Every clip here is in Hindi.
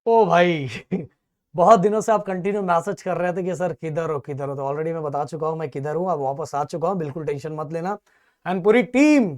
ओ भाई बहुत दिनों से आप कंटिन्यू मैसेज कर रहे थे कि सर किधर हो। तो ऑलरेडी मैं बता चुका हूं मैं किधर हूं, अब वापस आ चुका हूं, बिल्कुल टेंशन मत लेना। एंड पूरी टीम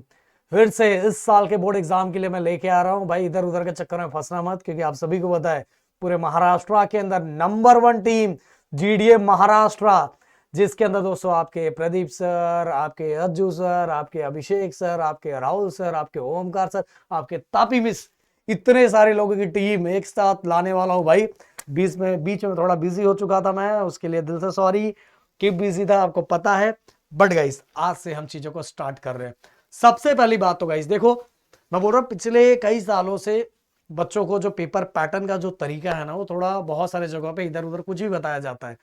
फिर से इस साल के बोर्ड एग्जाम के लिए मैं लेके आ रहा हूं भाई। इधर उधर के चक्कर में फंसना मत, क्योंकि आप सभी को पता है पूरे महाराष्ट्र के अंदर नंबर 1 टीम जीडीए महाराष्ट्र, जिसके अंदर दोस्तों आपके प्रदीप सर, आपके अज्जू सर, आपके अभिषेक सर, आपके राहुल सर, आपके ओमकार सर, आपके तापी मिस, इतने सारे लोगों की टीम एक साथ लाने वाला हूं भाई। बीच में थोड़ा बिजी हो चुका था मैं, उसके लिए दिल से सॉरी कि बिजी था, आपको पता है। बट गाइस आज से हम चीजों को स्टार्ट कर रहे हैं। सबसे पहली बात तो गाइस देखो, मैं बोल रहा हूं पिछले कई सालों से बच्चों को जो पेपर पैटर्न का जो तरीका है ना, वो थोड़ा बहुत सारे जगहों पे इधर उधर कुछ भी बताया जाता है।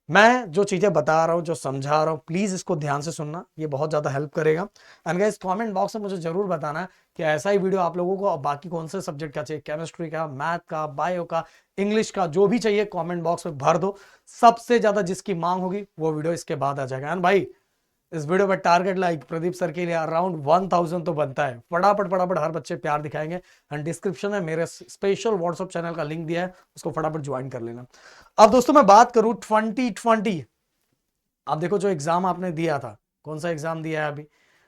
मैं जो चीजें बता रहा हूं, जो समझा रहा हूं, प्लीज इसको ध्यान से सुनना, ये बहुत ज्यादा हेल्प करेगा। एंड गाइस कमेंट बॉक्स में मुझे जरूर बताना कि ऐसा ही वीडियो आप लोगों को बाकी कौन से सब्जेक्ट का चाहिए, केमिस्ट्री का, मैथ का, बायो का, इंग्लिश का, जो भी चाहिए कमेंट बॉक्स में भर दो। सबसे ज्यादा जिसकी मांग होगी वो वीडियो इसके बाद आ जाएगा। एंड भाई इस वीडियो पर टारगेट लाइक प्रदीप सर के लिए अराउंड 1000 तो बनता है। फटाफट फटाफट हर बच्चे प्यार दिखाएंगे। एंड डिस्क्रिप्शन में मेरे स्पेशल व्हाट्सएप चैनल का लिंक दिया है, उसको फटाफट ज्वाइन कर लेना। अब दोस्तों मैं बात करूं 2020, आप देखो जो एग्जाम आपने दिया था, कौन सा एग्जाम दिया है अभी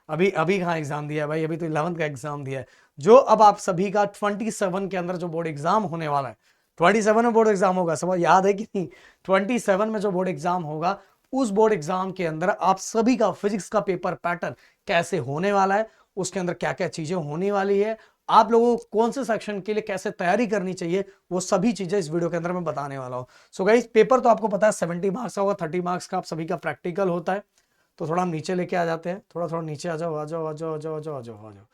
अभी अभी कहाँ एग्जाम दिया है भाई, अभी तो 11th का एग्जाम दिया है। जो अब आप सभी का 27 के अंदर जो बोर्ड एग्जाम होने वाला है, 27 में बोर्ड एग्जाम होगा, समझ याद है कि नहीं? 27 में जो बोर्ड एग्जाम होगा, उस बोर्ड एग्जाम के अंदर आप सभी का फिजिक्स का पेपर पैटर्न कैसे होने वाला है, उसके अंदर क्या क्या चीजें होने वाली है, आप लोगों को कौन से सेक्शन के लिए कैसे तैयारी करनी चाहिए, वो सभी चीजें इस वीडियो के अंदर मैं बताने वाला हूं। सो गाइस पेपर तो आपको पता है 70 मार्क्स का होगा, 30 मार्क्स का आप सभी का प्रैक्टिकल होता है। तो थोड़ा हम नीचे लेके आ जाते हैं, थोड़ा थोड़ा नीचे आ जाओ आ जाओ आ जाओ आ जाओ आ जाओ आ जाओ आ जाओ।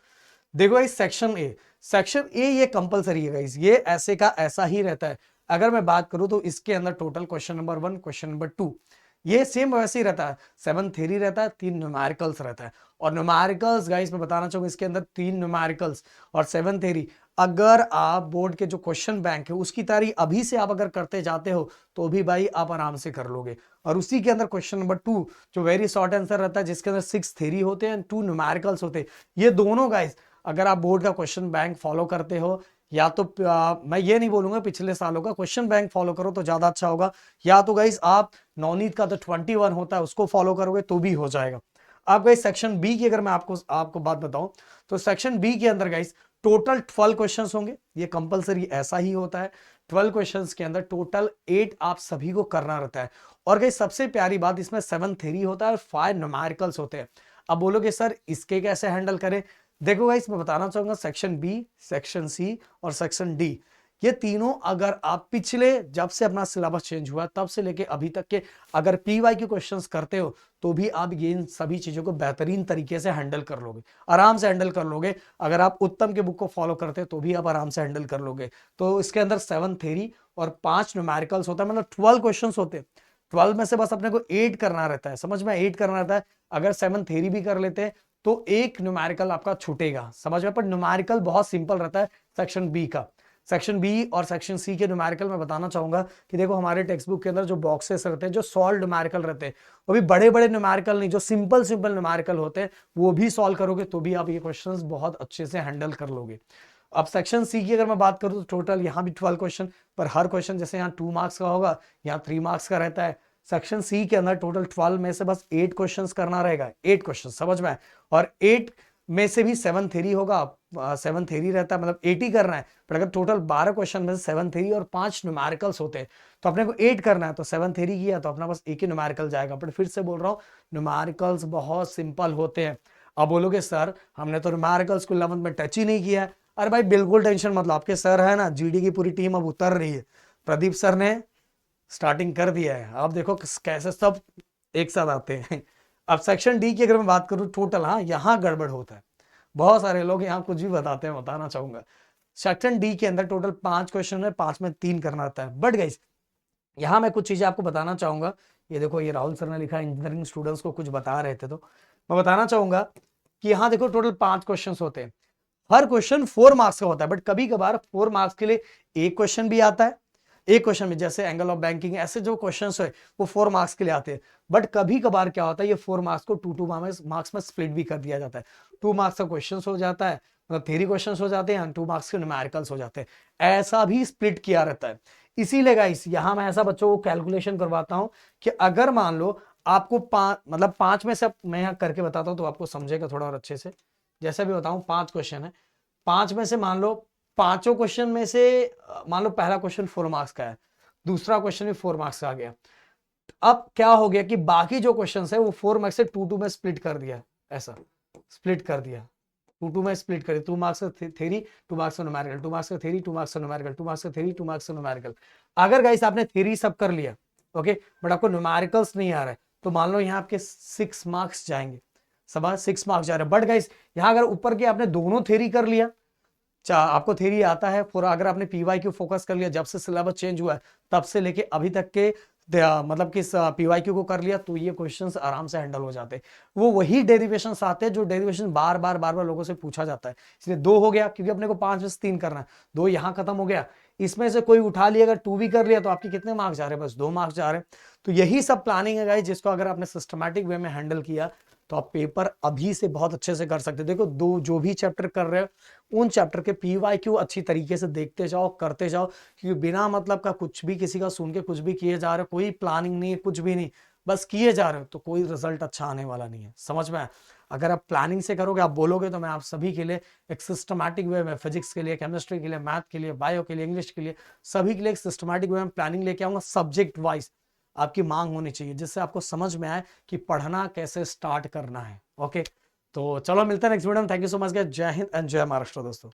देखो गाइस सेक्शन ए ये कंपलसरी है गाइस, ये ऐसे का ऐसा ही रहता है। अगर मैं बात करूं तो इसके अंदर total question number 1, question number 2 ये सेम वैसे ही रहता है। 7 थ्योरी रहता है, 3 न्यूमेरिकल्स रहता है। और न्यूमेरिकल्स गाइस मैं बताना चाहूंगा, इसके अंदर 3 न्यूमेरिकल्स और 7 थ्योरी। अगर आप बोर्ड के जो क्वेश्चन बैंक है उसकी तैयारी अभी से आप अगर करते जाते हो तो भी भाई आप आराम से कर लोगे। और उसी के अंदर क्वेश्चन नंबर 2 जो वेरी शॉर्ट आंसर रहता है, जिसके अंदर 6 थ्योरी होते हैं, 2 न्यूमेरिकल्स होते हैं। ये दोनों गाइस अगर आप बोर्ड का क्वेश्चन बैंक फॉलो करते हो, या तो मैं ये नहीं बोलूंगा पिछले सालों का क्वेश्चन बैंक फॉलो करो तो ज्यादा अच्छा होगा, या तो गाइस आप नवनीत का तो 21 होता है उसको फॉलो करोगे तो भी हो जाएगा। आप गाइस सेक्शन बी की अगर मैं आपको बात बताऊं, तो सेक्शन बी के अंदर गाइस टोटल 12 क्वेश्चंस होंगे, ये कंपलसरी ऐसा ही होता है। 12 क्वेश्चंस के अंदर टोटल 8 आप सभी को करना रहता है। और गाइस सबसे प्यारी बात, इसमें 7 थ्योरी होता है, 5 न्यूमेरिकल्स होते हैं। अब बोलोगे सर इसके कैसे हैंडल करें? देखो गाइस मैं बताना चाहूंगा, सेक्शन बी, सेक्शन सी और सेक्शन डी, ये तीनों अगर आप पिछले जब से अपना सिलेबस चेंज हुआ तब से लेके अभी तक के अगर पीवाई के क्वेश्चंस करते हो तो भी आप ये इन सभी चीजों को बेहतरीन तरीके से हैंडल कर लोगे, आराम से हैंडल कर लोगे। अगर आप उत्तम के बुक को फॉलो करते हो तो भी आप आराम से हैंडल कर लोगे। तो इसके अंदर 7 थ्योरी और 5 न्यूमेरिकल्स होता है, मतलब 12 क्वेश्चन होते हैं। 12 में से बस अपने को 8 करना रहता है, समझ में 8 करना रहता है। अगर 7 थ्योरी भी कर लेते हैं तो एक न्यूमेरिकल आपका छूटेगा, समझ में। पर न्यूमेरिकल बहुत सिंपल रहता है सेक्शन बी का। सेक्शन बी और सेक्शन सी के न्यूमेरिकल मैं बताना चाहूंगा कि देखो हमारे टेक्स्ट बुक के अंदर जो बॉक्सेस रहते हैं, जो सॉल्व न्यूमेरिकल रहते हैं, वो भी बड़े बड़े न्यूमेरिकल नहीं, जो सिंपल सिंपल न्यूमेरिकल होते हैं वो भी सॉल्व करोगे तो भी आप ये क्वेश्चंस बहुत अच्छे से हैंडल कर लोगे। अब सेक्शन सी की अगर मैं बात करूं तो टोटल यहाँ भी 12 क्वेश्चन, पर हर क्वेश्चन जैसे यहाँ 2 मार्क्स का होगा, यहाँ 3 मार्क्स का रहता है। सेक्शन सी के अंदर टोटल 12 में से बस 8 क्वेश्चंस करना रहेगा, 8 क्वेश्चन, समझ में। और 8 में से भी 7 थ्योरी होगा, 7 थ्योरी रहता है, मतलब 8 ही करना है। पर अगर टोटल 12 क्वेश्चन में से 7 थ्योरी और 5 न्यूमेरिकल्स होते हैं तो अपने को 8 करना है, तो 7 थ्योरी किया तो अपना बस एक ही न्यूमेरिकल जाएगा। बट फिर से बोल रहा हूँ न्यूमेरिकल्स बहुत सिंपल होते हैं। अब बोलोगे सर हमने तो न्यूमेरिकल्स को 11th में टच ही नहीं किया है। अरे भाई बिल्कुल टेंशन मत लो, आपके सर है ना, जीडी की पूरी टीम अब उतर रही है। प्रदीप सर ने स्टार्टिंग कर दिया है, आप देखो कैसे सब एक साथ आते हैं। अब सेक्शन डी की अगर मैं बात करूं टोटल, हाँ यहाँ गड़बड़ होता है, बहुत सारे लोग यहाँ कुछ भी बताते हैं, बताना चाहूंगा। सेक्शन डी के अंदर टोटल 5 क्वेश्चन है, 5 में 3 करना रहता है। बट गाइस यहाँ मैं कुछ चीजें आपको बताना चाहूंगा। ये देखो ये राहुल सर ने लिखा इंजीनियरिंग स्टूडेंट्स को कुछ बता रहे थे, तो मैं बताना चाहूंगा कि यहाँ देखो टोटल 5 क्वेश्चन होते हैं, हर क्वेश्चन 4 मार्क्स का होता है। बट कभी कभार 4 मार्क्स के लिए एक क्वेश्चन भी आता है, एक क्वेश्चन में जैसे एंगल ऑफ बैंकिंग, ऐसे जो क्वेश्चंस है वो 4 मार्क्स के लिए आते हैं। बट कभी कभार क्या होता है, ये 4 मार्क्स को 2 मार्क्स में स्प्लिट भी कर दिया जाता है। 2 मार्क्स का क्वेश्चन हो जाता है, मतलब थ्योरी क्वेश्चंस हो जाते हैं, 2 मार्क्स के न्यूमेरिकल्स हो जाते हैं। ऐसा भी स्प्लिट किया रहता है। इसीलिए गाइस यहां मैं ऐसा बच्चों को कैलकुलेशन करवाता हूं कि अगर मान लो आपको मतलब 5 में से, मैं यहाँ करके बताता हूं तो आपको समझेगा थोड़ा और अच्छे से। जैसे भी बताऊं 5 क्वेश्चन है, 5 में से मान लो पांचों क्वेश्चन में से मान लो पहला क्वेश्चन 4 मार्क्स का है, दूसरा क्वेश्चन भी 4 मार्क्स का आ गया। अब क्या हो गया कि बाकी जो क्वेश्चन है वो 4 मार्क्स से 2 में स्प्लिट कर दिया, ऐसा स्प्लिट कर दिया, 2 में स्प्लिट कर दिया। 2 मार्क्स का थ्योरी, 2 मार्क्स का न्यूमेरिकल, 2 मार्क्स का थ्योरी, 2 मार्क्स का न्यूमेरिकल, 2 मार्क्स का थ्योरी, 2 मार्क्स का न्यूमेरिकल। अगर गाइस आपने थ्योरी सब कर लिया, ओके, बट आपको न्यूमेरिकल्स नहीं आ रहा है, तो मान लो यहाँ आपके 6 मार्क्स जाएंगे, सब 6 मार्क्स जा रहे हैं। बट गाइस यहाँ अगर ऊपर के आपने दोनों थ्योरी कर लिया, आपको थ्योरी आता है पूरा, अगर आपने पीवाई क्यू फोकस कर लिया, जब से सिलेबस चेंज हुआ है तब से लेके अभी तक के मतलब कि पीवाई क्यू को कर लिया, तो ये क्वेश्चंस आराम से हैंडल हो जाते हैं। वो वही डेरिवेशंस आते हैं जो डेरिवेशन बार बार लोगों से पूछा जाता है। इसलिए 2 हो गया, क्योंकि अपने को 5 में से 3 करना है, 2 यहाँ खत्म हो गया। इसमें से कोई उठा लिया, अगर 2 भी कर लिया तो आपके कितने मार्क्स जा रहे हैं, बस 2 मार्क्स जा रहे हैं। तो यही सब प्लानिंग है गाइस, जिसको अगर आपने सिस्टमैटिक वे में हैंडल किया तो आप पेपर अभी से बहुत अच्छे से कर सकते हैं। देखो, दो जो भी चैप्टर कर रहे हो उन चैप्टर के पीवाईक्यू अच्छी तरीके से देखते जाओ, करते जाओ, क्योंकि बिना मतलब का कुछ भी किसी का सुन के कुछ भी किए जा रहे हो, कोई प्लानिंग नहीं है, कुछ भी नहीं, बस किए जा रहे हो, तो कोई रिजल्ट अच्छा आने वाला नहीं है। समझ में आया? अगर आप प्लानिंग से करोगे, आप बोलोगे, तो मैं आप सभी के लिए एक सिस्टमैटिक वे में, फिजिक्स के लिए, केमिस्ट्री के लिए, मैथ के लिए, बायो के लिए, इंग्लिश के लिए, सभी के लिए एक सिस्टमैटिक वे में प्लानिंग लेके आऊंगा। सब्जेक्ट वाइज आपकी मांग होनी चाहिए, जिससे आपको समझ में आए कि पढ़ना कैसे स्टार्ट करना है। ओके, तो चलो मिलते हैं नेक्स्ट वीडियो में। थैंक यू सो मच, जय हिंद एंड जय महाराष्ट्र दोस्तों।